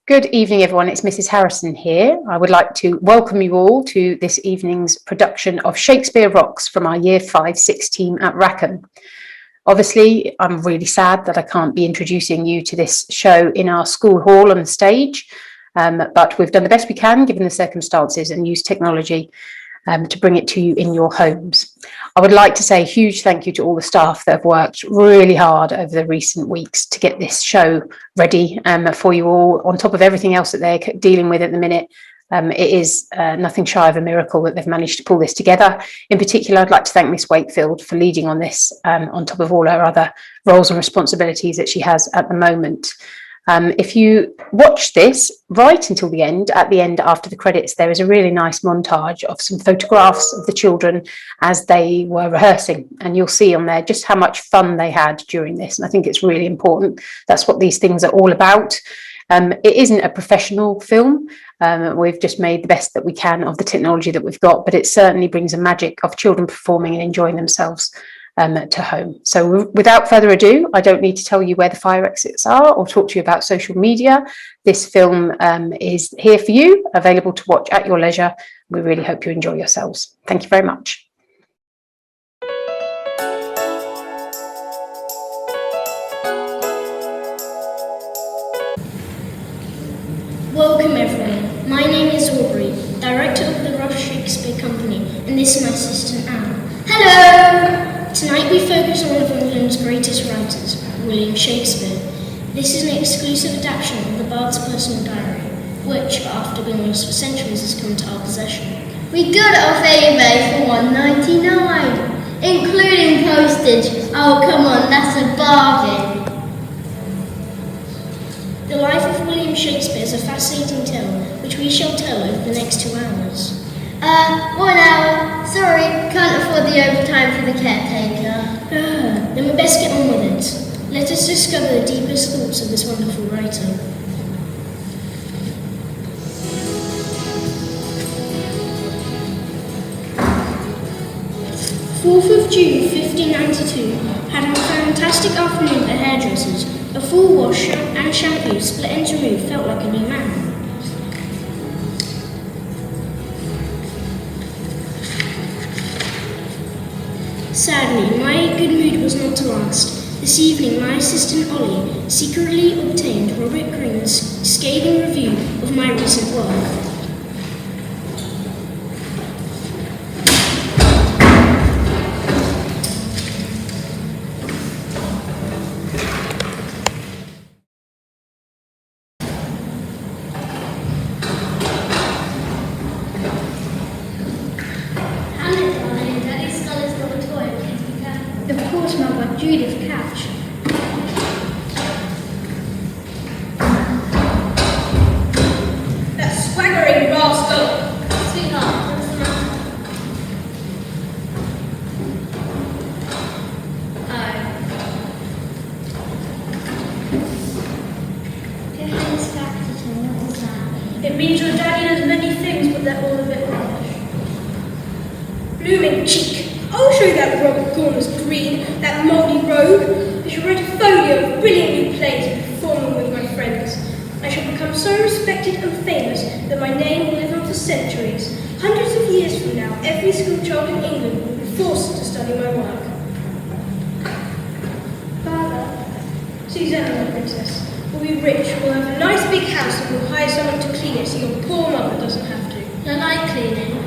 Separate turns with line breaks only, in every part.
Good evening, everyone. It's Mrs. Harrison here. I would like to welcome you all to this evening's production of Shakespeare Rocks from our Year 5/6 team at Rackham. Obviously, I'm really sad that I can't be introducing you to this show in our school hall on the stage, but we've done the best we can given the circumstances and used technology to bring it to you in your homes. I would like to say a huge thank you to all the staff that have worked really hard over the recent weeks to get this show ready for you all, on top of everything else that they're dealing with at the minute. It is nothing shy of a miracle that they've managed to pull this together. In particular, I'd like to thank Miss Wakefield for leading on this, on top of all her other roles and responsibilities that she has at the moment. If you watch this right until the end, at the end after the credits, there is a really nice montage of some photographs of the children as they were rehearsing, and you'll see on there just how much fun they had during this, and I think it's really important. That's what these things are all about. It isn't a professional film. We've just made the best that we can of the technology that we've got, but it certainly brings a magic of children performing and enjoying themselves to home. So without further ado, I don't need to tell you where the fire exits are or talk to you about social media. This film is here for you, available to watch at your leisure. We really hope you enjoy yourselves. Thank you very much.
Welcome everyone, my name is Aubrey, Director of the Rough Shakespeare Company, and this is my assistant Anne. Hello! Tonight we focus on one of England's greatest writers, William Shakespeare. This is an exclusive adaptation of the Bard's personal diary, which, after being lost for centuries, has come into our possession.
We got it off eBay for $1.99, including postage. Oh come on, that's a bargain.
The life of William Shakespeare is a fascinating tale, which we shall tell over the next 2 hours.
1 hour. Sorry, can't afford the overtime for the caretaker.
Then we best get on with it. Let us discover the deepest thoughts of this wonderful writer. 4th of June 1592 had a fantastic afternoon at the hairdresser's. A full wash and shampoo split and removed felt like a new man. Sadly, my good mood was not to last. This evening, my assistant Ollie secretly obtained Robert Greene's scathing review of my recent work. Of course, Mother, Judith, catch.
That swaggering rascal!
Sweetheart, what's the matter? Your hands back to him, what was that?
It means your daddy knows many things, but they're all a bit rubbish. Blooming cheek! I'll show you that Robert Corners Green, that mouldy rogue. I shall write a folio of brilliant new plays and perform them with my friends. I shall become so respected and famous that my name will live on for centuries. Hundreds of years from now, every school child in England will be forced to study my work. Father, Susanna, my princess, will be rich, will have a nice big house and will hire someone to clean it so your poor mother doesn't have to.
I like cleaning.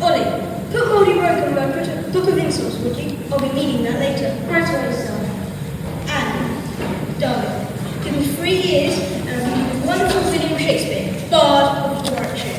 Ollie, put Mouldy Rogue on my book of insults, would you? I'll be needing that later.
Right away, son.
And, darling, give me 3 years and I'll give you the wonderful William Shakespeare, Bard of Warwickshire.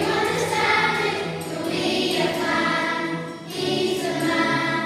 Understand it, for we are planned. He's a man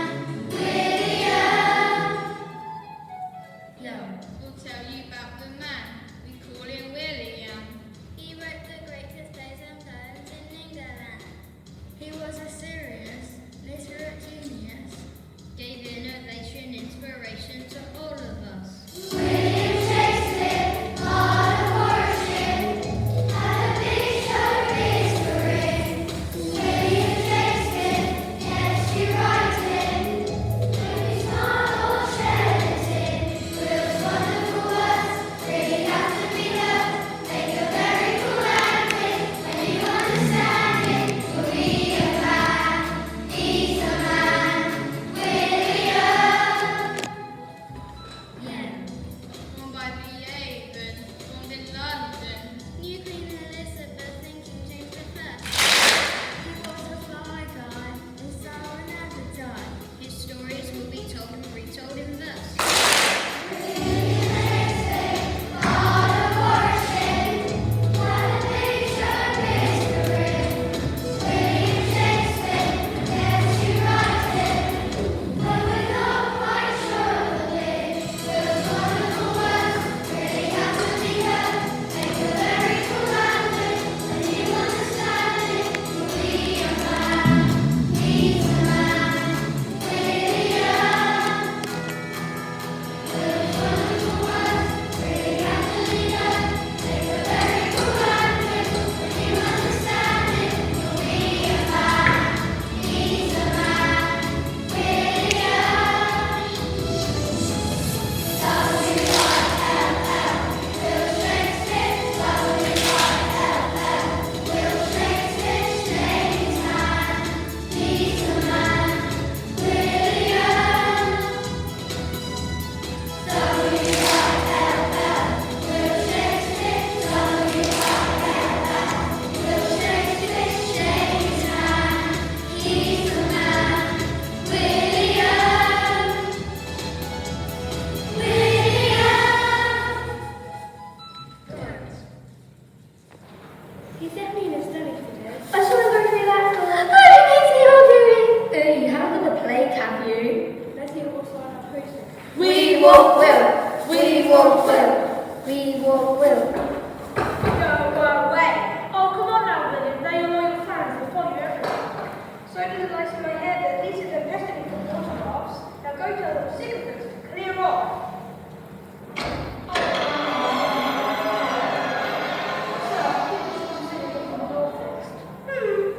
spoken the lice in my hair, but at least if they're pestering me for water baths, now go tell them sycophants to clear off.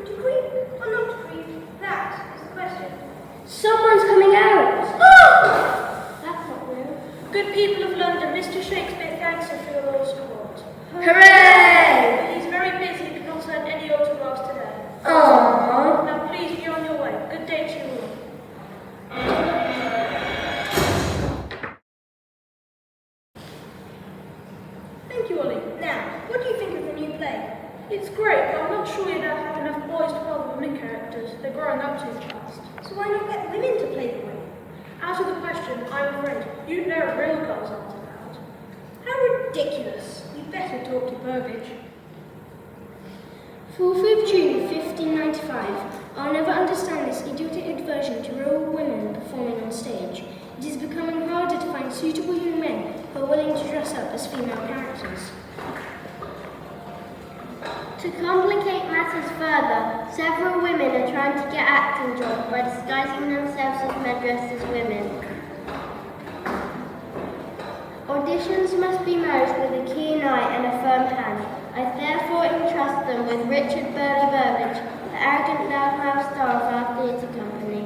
Decree or not decree? That is the question.
Someone's coming out!
That's not real.
Good people of London, Mr. Shakespeare thanks you for your law support.
Hooray!
He's very busy and cannot send any autographs today.
Aww.
Now please be on your way. Good day to you all. Thank you, Ollie. Now, what do you think of the new play? It's great, but I'm not sure you'd have enough boys to play the women characters. They're growing up too fast. So why not get women to play the women? Out of the question, I'm afraid. You'd know real girls aren't allowed. How ridiculous. You'd better talk to Burbage.
4th of June 1595. I'll never understand this idiotic aversion to real women performing on stage. It is becoming harder to find suitable young men who are willing to dress up as female characters.
To complicate matters further, several women are trying to get acting jobs by disguising themselves as men dressed as women. Auditions must be managed with a keen eye and a firm hand. I therefore entrust them with Richard Burley Burbage, the arrogant loudmouth star of our theatre company.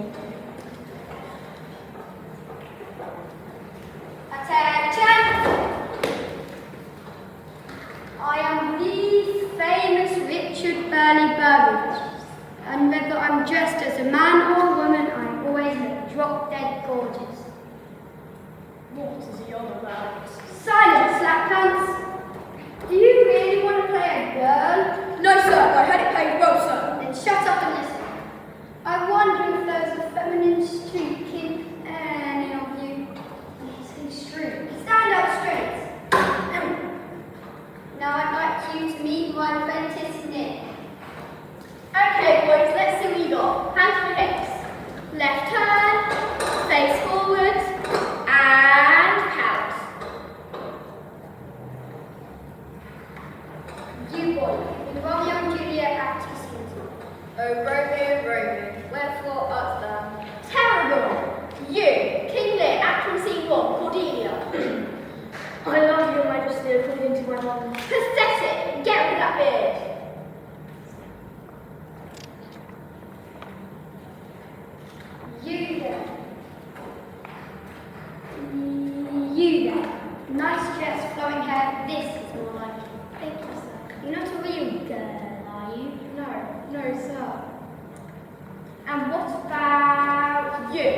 Attention! I am the famous Richard Burley Burbage, and whether I'm dressed as a man or a woman, I always look drop dead gorgeous.
What is he on about?
Silence, slackpants! Do you really want to play a girl?
No, sir. I had it played well, sir.
Then shut up and listen. I wonder if there's a feminine streak in any of you. Stand up straight. Now I'd like you to meet my apprentice Nick. Okay, boys, let's see what you got. Hands for hips. Left turn, face forward, and pout. You boy, with Romeo and Juliet act as sweetie. Oh, Romeo, Romeo, wherefore art thou? Terrible! You, King Lear, act from scene 1, Cordelia.
I love your majesty according to my mother.
Pathetic! Get rid of that beard! You there. You there. Nice dress, flowing hair. This is more like it. Thank you, sir. You're not a real girl, are you? No, sir. And what about you?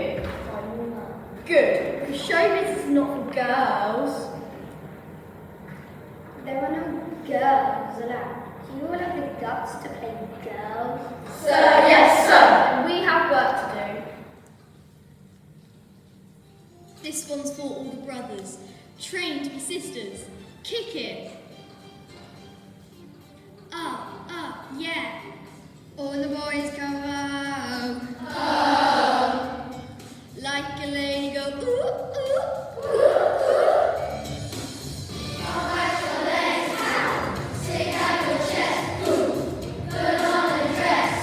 Good. Show this is not for girls. There are no girls allowed. Do you all have the guts to play girls?
Sir, yes, sir.
We have work to do.
This one's for all the brothers. Train to be sisters. Kick it. Yeah. All the boys go, oh. Like a lady go, ooh, ooh, ooh, ooh.
Stick out your chest, put on a dress.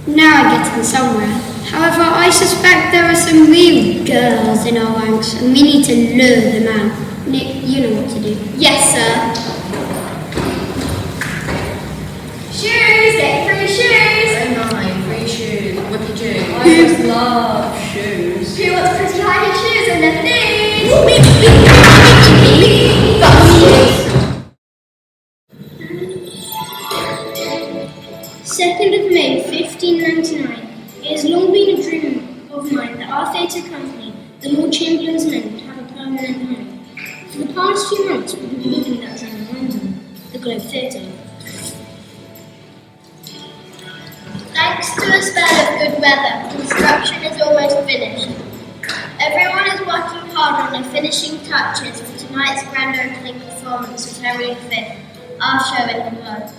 Now I get in somewhere. However, I suspect there are some real girls in our ranks, and we need to lure them out. Nick, you know what to do.
Yes, sir. Shoes! Get free shoes!
Oh my, free shoes. What did you? I just love shoes.
Who wants pretty high shoes and never needs?
May 1599. It has long been a dream of mine that our theatre company, the Lord Chamberlain's Men, would have a permanent home. For the past few months, we've been living that dream in London, the Globe Theatre.
Thanks to a spell of good weather, construction is almost finished. Everyone is working hard on the finishing touches for tonight's grand opening performance of Henry V, our show in the Globe.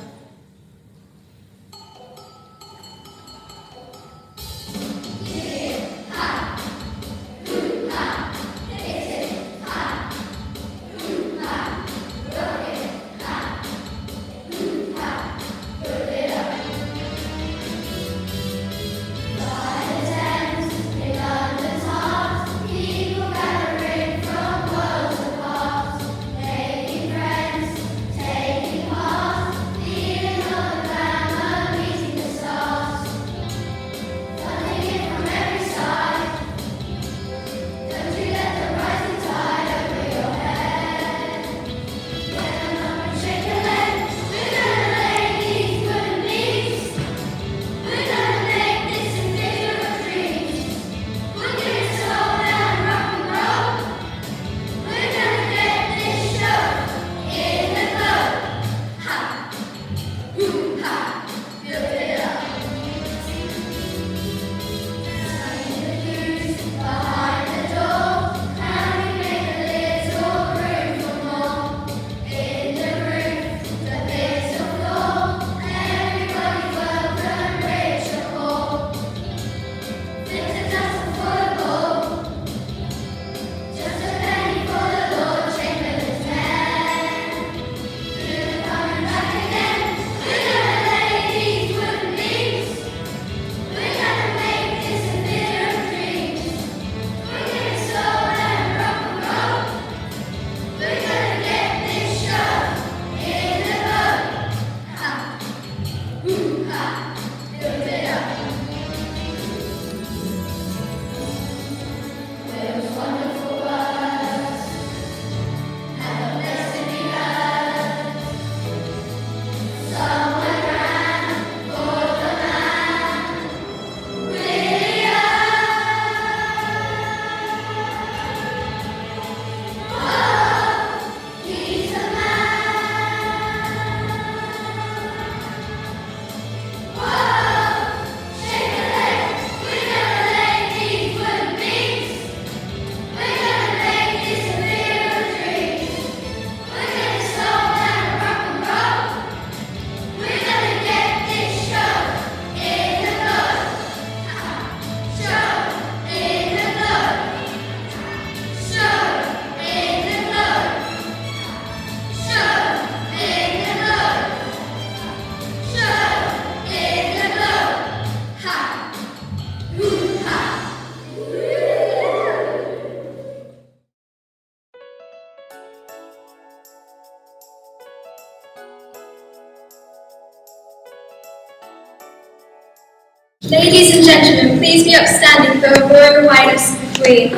Ladies and gentlemen, please be upstanding for the Royal Highness the Queen.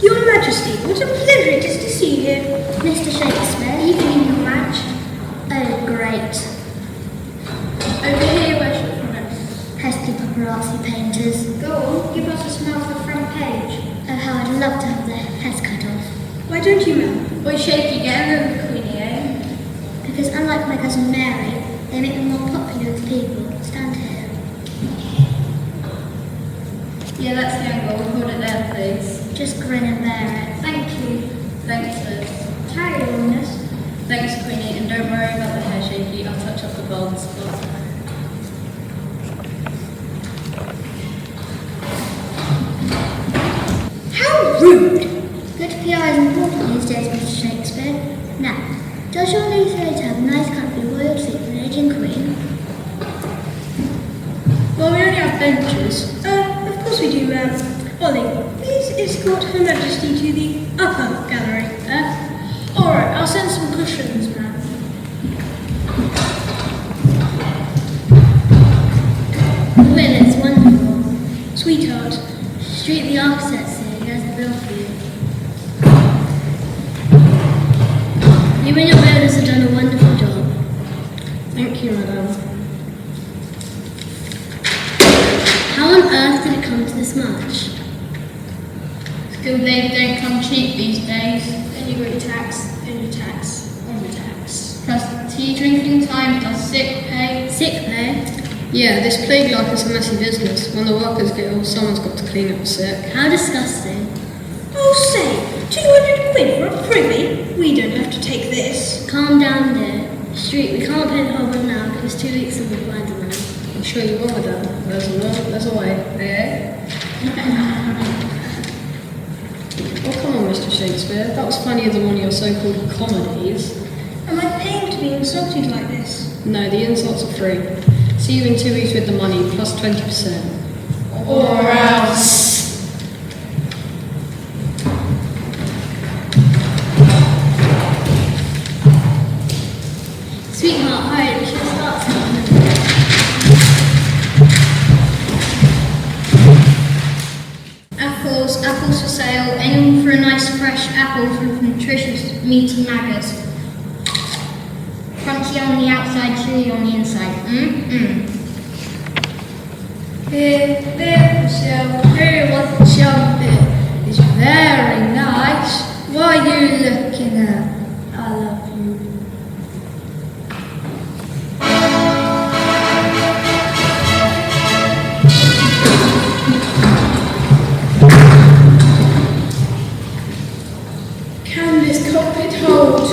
Your Majesty, what a pleasure it is to see you.
Mr. Shakespeare, evening your match. Oh, great.
Over here, Worship Highness.
Pesky paparazzi painters.
Go on, give us a smell for the front page.
Oh, how I'd love to have their heads cut off.
Why don't you, ma'am?
Boy, Shaky, get over the Queenie, eh?
Because unlike my cousin Mary, they make them more popular with people. Stand here.
Yeah, that's the angle. We'll hold it there, please.
Just grin and bear it.
Thank you.
Thanks, Liz.
Carry on, miss.
Thanks, Queenie, and don't worry about the hair, Shaky. I'll touch up the bald spots.
rude!
Good PR is important these days, Mr. Shakespeare. Now, does your lady have a nice comfy royal seat for the aging queen?
Well, we only have benches. Of course we do, ma'am. Ollie, please escort Her Majesty to the upper gallery. Alright, I'll send some cushions, ma'am.
Well, it's wonderful.
Sweetheart,
Street the architect said he has the bill for you. You and your builders have done a wonderful job.
thank you, madam.
How on earth did it come to this much?
Skilled labour don't come cheap these days.
Then you go tax, and you tax, on the tax.
Plus tea drinking time, plus sick pay.
Sick pay?
Yeah, this plague life is a messy business. When the workers get ill, someone's got to clean up the sick.
How disgusting.
Oh, say, 200 quid for a privy? We don't have to take this.
Calm down there. Street, we can't pay the whole bill now because 2 weeks and we'll find the money.
I'm sure you will, madam. There's a way. Eh? Oh, come on, Mr. Shakespeare. That was funnier than one of your so-called comedies.
Am I paying to be insulted like this?
No, the insults are free. See you in 2 weeks with the money, plus 20%.
Or else.
Sweetheart, hurry, we should start something. Apples for sale. Anyone for a nice fresh apple full of nutritious meaty maggots. Crunchy on the outside, chewy on the inside.
Here for sale, here what the shelf is very nice. What are you looking at? I love you.
Can this cockpit hold?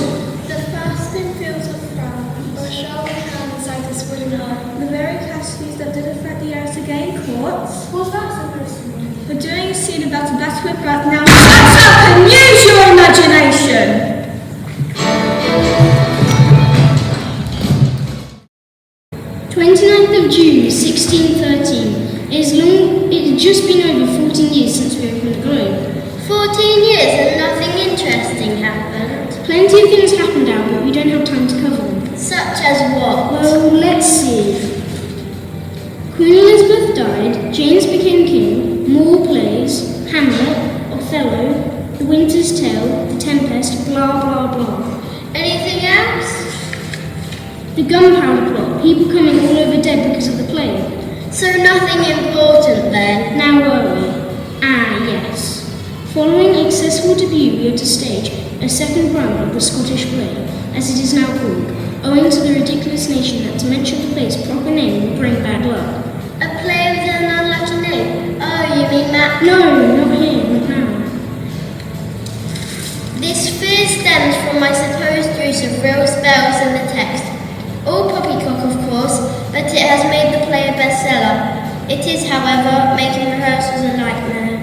The fasting fields of France, or shall we hand inside this window? The very casualties that did affect the air to gain courts? What's that supposed to mean?
We're doing a scene about a battle with breath now. Shut up and use your imagination!
29th of June, 1613. It's just been over 14 years since we opened the globe.
14 years and nothing interesting happened.
Plenty of things happened now, but we don't have time to cover them.
Such as what?
Well, let's see. Queen Elizabeth died, James became king, more plays, Hamlet, Othello, The Winter's Tale, The Tempest, blah blah blah.
Anything else?
The gunpowder plot, people coming all over dead because of the plague.
So nothing important then?
Now were we? Ah, yes. Following its successful debut, we had to stage a second run of the Scottish play, as it is now called, owing to the ridiculous nation that to mention the play's proper name would bring bad luck.
A play with an unlucky name? Oh, you mean that?
No, not here, not now.
This fear stems from my supposed use of real spells in the text. All poppycock, of course, but it has made the play a bestseller. It is, however, making rehearsals a nightmare.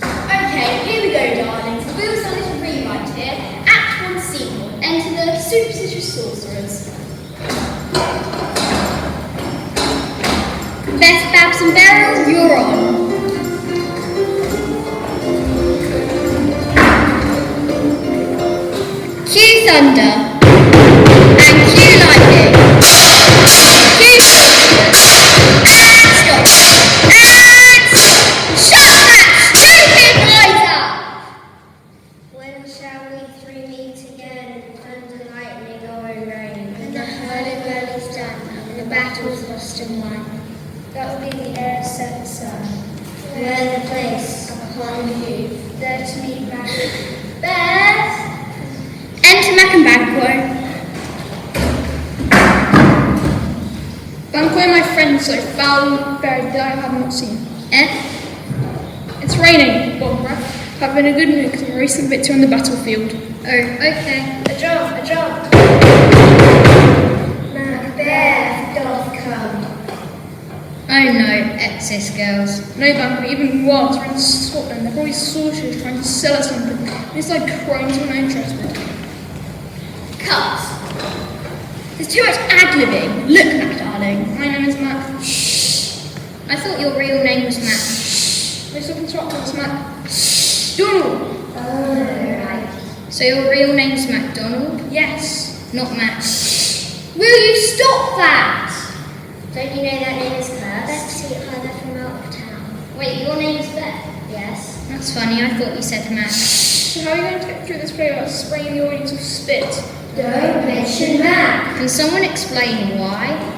Okay, here we go, darlings. The wheels on this rewrite here. Act 1 scene. Enter the superstitious sorcerers. Best Babs and Beryl, you're on. Cue thunder. And cue lightning. Cue and stop. And shut that stupid light up!
When shall we three meet again? Thunder, lightning, or in rain? When the hurly-burly is done, and the battle's lost and won. That will be the air set sun. Where the place upon you, there to meet back. Beth!
Enter Mac and Banquo.
Banquo, my friend, so foul and buried that I have not seen. It's raining, Barbara. I've been a good mood because of my recent victory on the battlefield.
Oh, okay.
A drum! Macbeth doth come.
Oh no, excess girls. No bank, even worse, we're in Scotland. They're probably sorcerers trying to sell us something. It's like crimes we're not interested. Cut! There's too much ad-libbing. Look, Mac, darling. My name is Mac. Shh. I thought your real name was Mac. Shh. Please stop interrupting us, Mac. Shh. Donald!
Oh, right.
So your real name's MacDonald? Yes. Not Mac. Shh. Will you stop that?
Don't you know that name is cursed?
Betsy, either from out of town.
Wait, your name's Beth?
Yes.
That's funny, I thought you said Mac. So how are you going to get through this play without spraying the audience with spit?
Don't mention Mac.
Can someone explain why?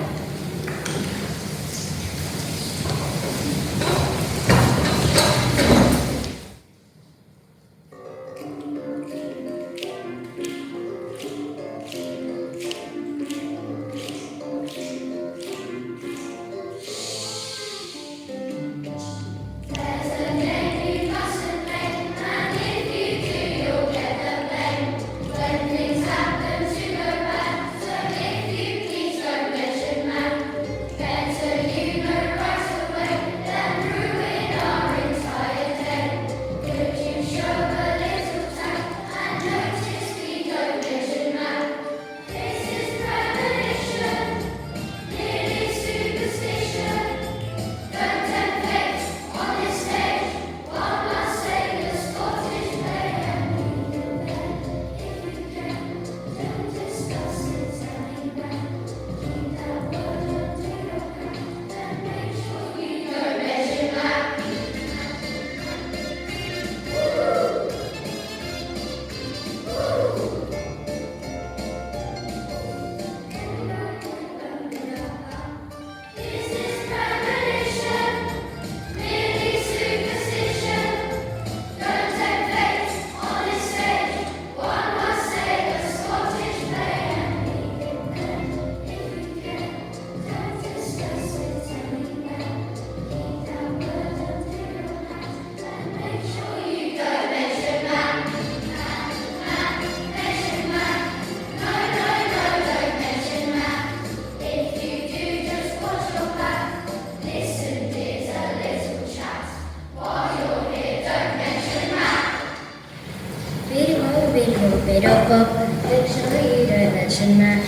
Make sure you don't mention Mac.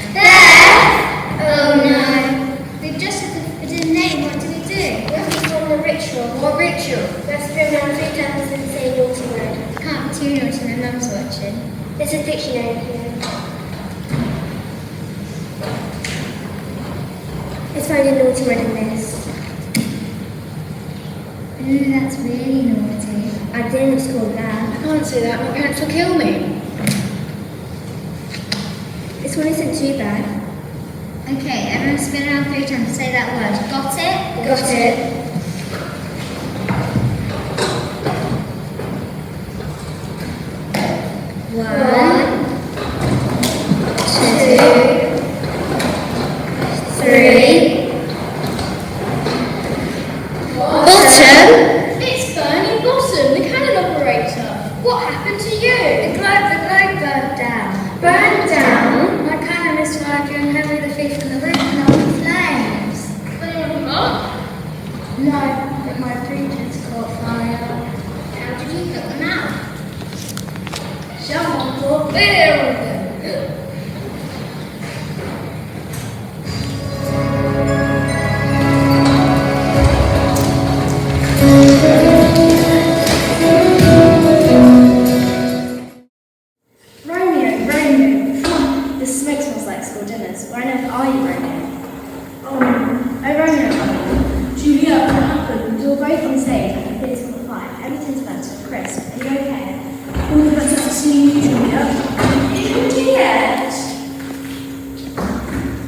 Oh no. We've just said the name, what do we do?
We have to form a ritual.
What ritual?
We have to spin around 3 times and say naughty word.
Can't be too naughty, my mum's watching.
There's a dictionary here. Let's find a naughty word in this.
Ooh, that's really naughty.
I didn't school that.
I can't say that, my parents will kill me.
This one isn't too bad.
Okay, everyone spin around 3 times to say that word. Got it?
Got it. One, 2, 3.
Bottom? It's Bernie Bottom, the cannon operator. What happened to you?
The globe burned down. Burned down? My cannon is fired during Henry V and the roof and all the flames.
Anyone hurt?
No, but my preachers caught fire.
How did you put them out?
Someone brought beer with them.
Romeo, this smoke smells like school dinners. Where on earth are you, Romeo? Oh, Romeo. Julia, what happened? You're both on stage at a political fight. Everything's burnt to a crisp. Are you okay? All the better to see you, Julia. Juliet?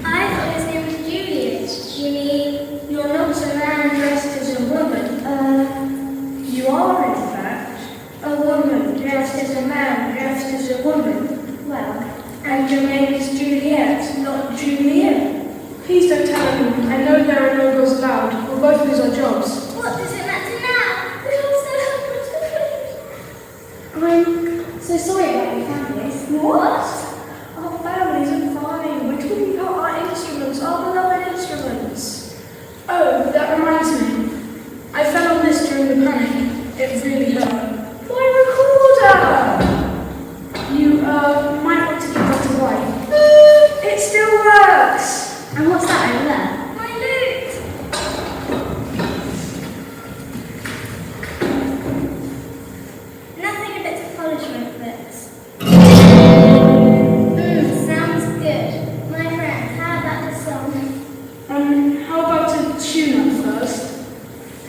I thought his name was Juliet. You mean
You're not a man dressed as a woman. You are, in fact, a woman dressed as a man dressed as a woman.
well?
And your name is Juliet, not Juliet. Please don't tell anyone. I know there are no girls allowed. We'll both lose our jobs.
What does it matter now? We all
I'm so sorry about your families.
What?
Our families are fine. We're talking about our instruments, our beloved instruments. Oh, that reminds
in the panic. It really hurt.
My recorder! You, might want to give that away. It still works!
And what's that over there?
My lute!
Nothing a bit of polish won't fix. Sounds good. My friend, how about the song?
How about a tune-up first?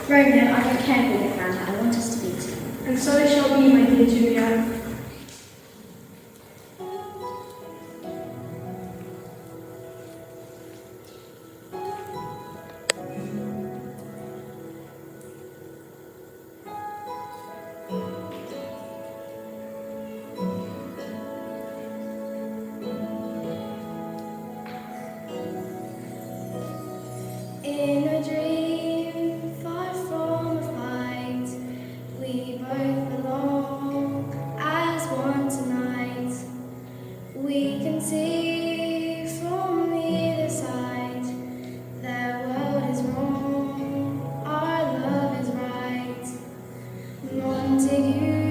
Romeo, I don't care who get round. I want us to be two.
And so it shall be, my dear Juliet.
In a dream, far from a fight, we both belong as one tonight. We can see from either side, their world is wrong, our love is right. Montagues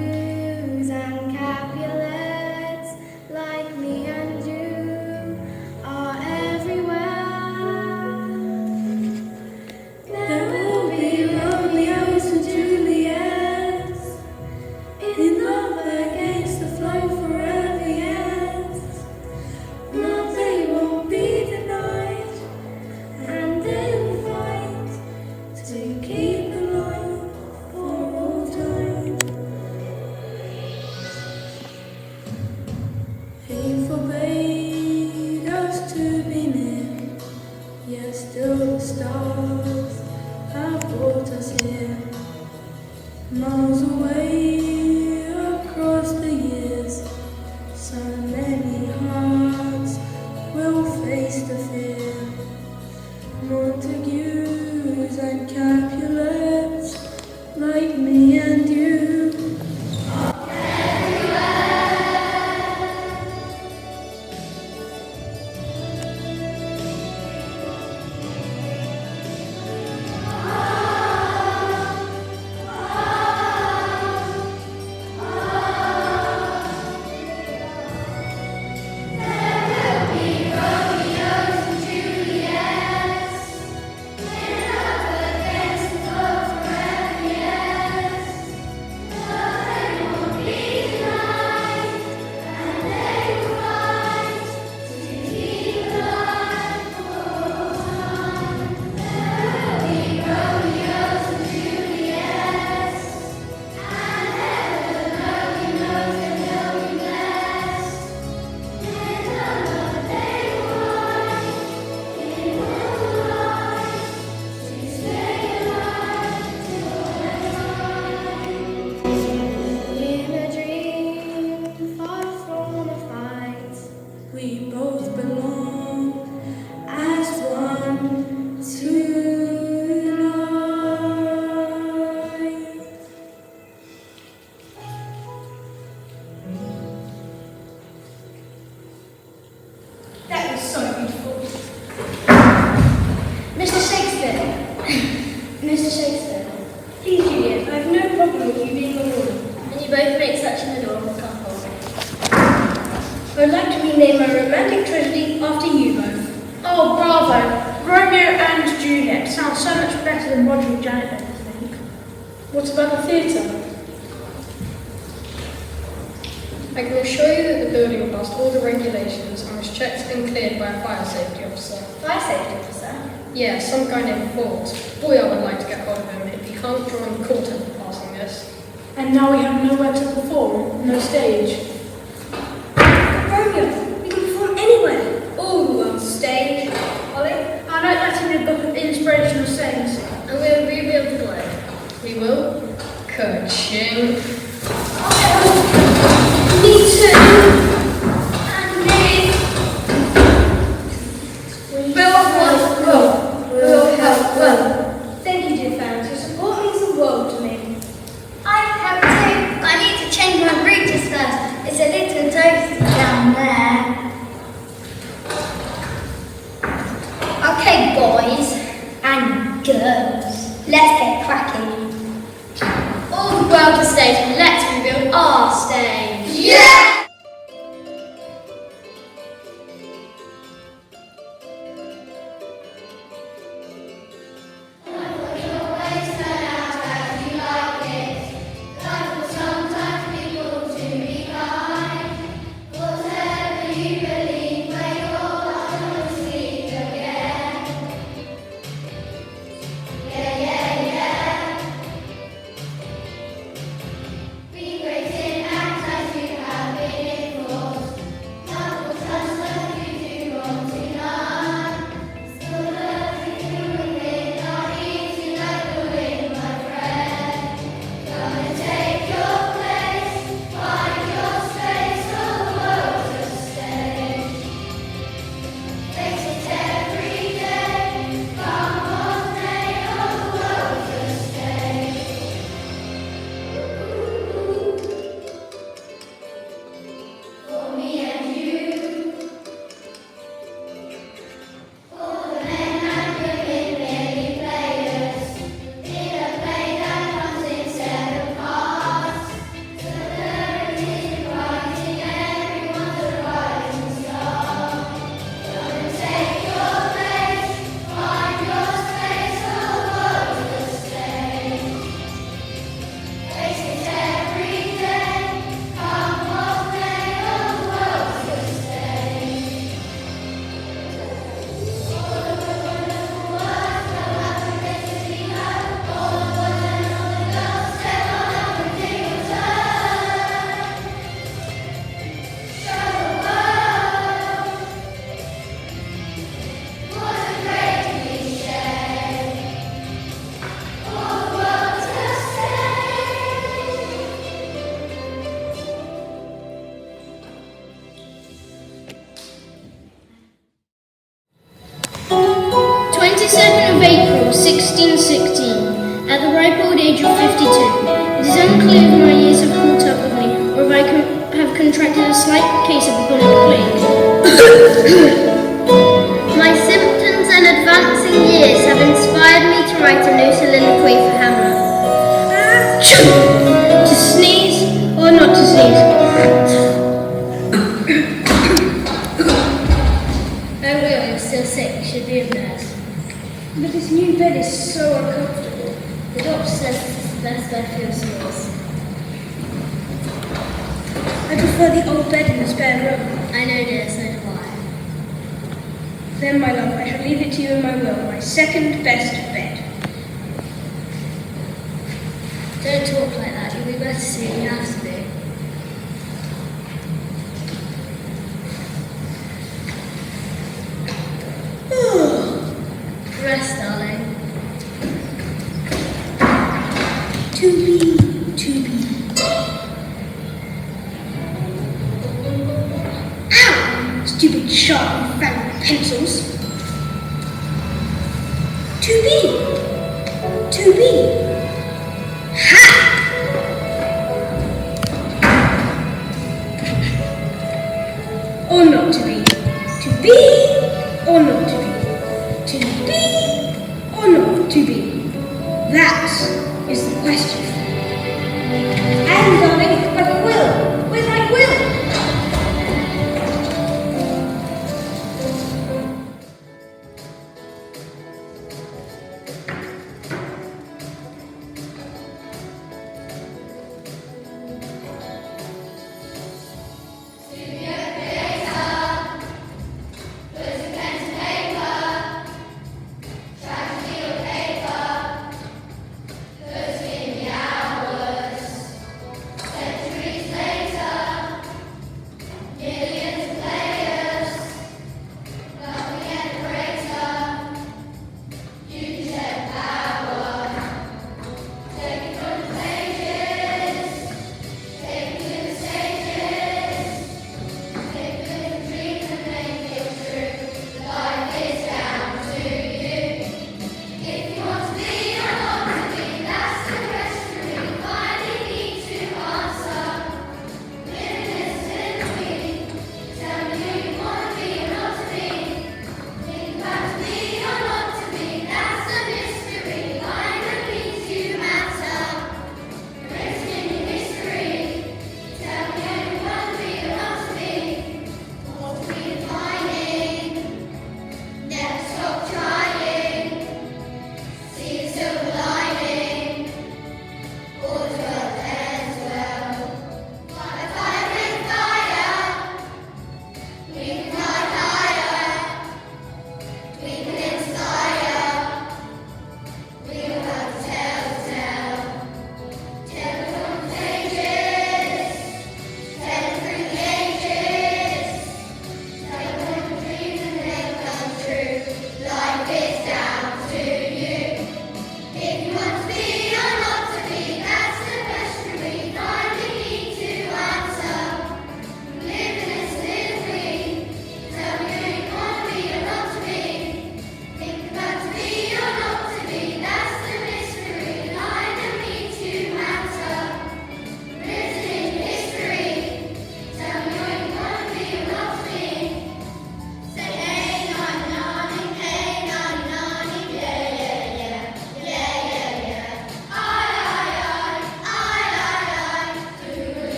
and Capulets, like me and you, are everywhere. There will be Romeos and Juliets, in love against the flow forever, yes. Love they won't be denied, and they will fight to keep the love for all time. He forbade us to be near, yet still the stars have brought us here. Miles away across the years, so many hearts will face the fear. Montagues and Capulets, like me and you. In a dream, far from a fight, we both belong as one tonight.
That was so beautiful.
Mr. Shakespeare! Mr. Shakespeare,
Please, Juliet, I have no problem with you being a woman.
and you both make such an adorable couple.
I would like to rename my romantic tragedy after you both.
Oh, bravo! Romeo and Juliet sounds so much better than Roger and Janet, don't you think?
What about the theatre?
I can assure you that the building passed all the regulations and was checked and cleared by a fire safety officer.
Fire safety officer?
Yeah, some guy named Ford. Boy, I would like to get hold of him if he can't draw and quarter for passing this.
And now we have nowhere to perform, no stage. Romeo, we can perform anywhere.
All on stage. Ollie,
I like that in your book of inspirational sayings.
and we'll rebuild the globe.
We will. Ka-ching.
Me too. And me.
Build one world. We'll help well.
Thank you, dear fans. Your support means the world to me.
I have too. I need to change my breeches first. It's a little toasty down there. Okay, boys and girls, let's get cracking.
1616, at the ripe old age of 52. It is unclear if my years have caught up with me, or if I have contracted a slight case of bubonic plague.
My symptoms and advancing years have inspired me to write a new soliloquy for Hamlet.
To sneeze or not to sneeze?
Oh, Will, you're still sick. You should be in bed.
But this new bed is so uncomfortable.
The doctor says this is the best bed for your sores.
I prefer the old bed in the spare room.
I know, dear, so do I.
Then, my love, I shall leave it to you in my will, my second best bed.
Don't talk like that. You'll be better soon. You have to be. Rest, darling.
To be. Ow! Stupid sharp and fangled pencils. To be. Ha! Or not to be. To be or not to be. To be or not to be. That is the question. And darling, my will. Where's my will?
Put in the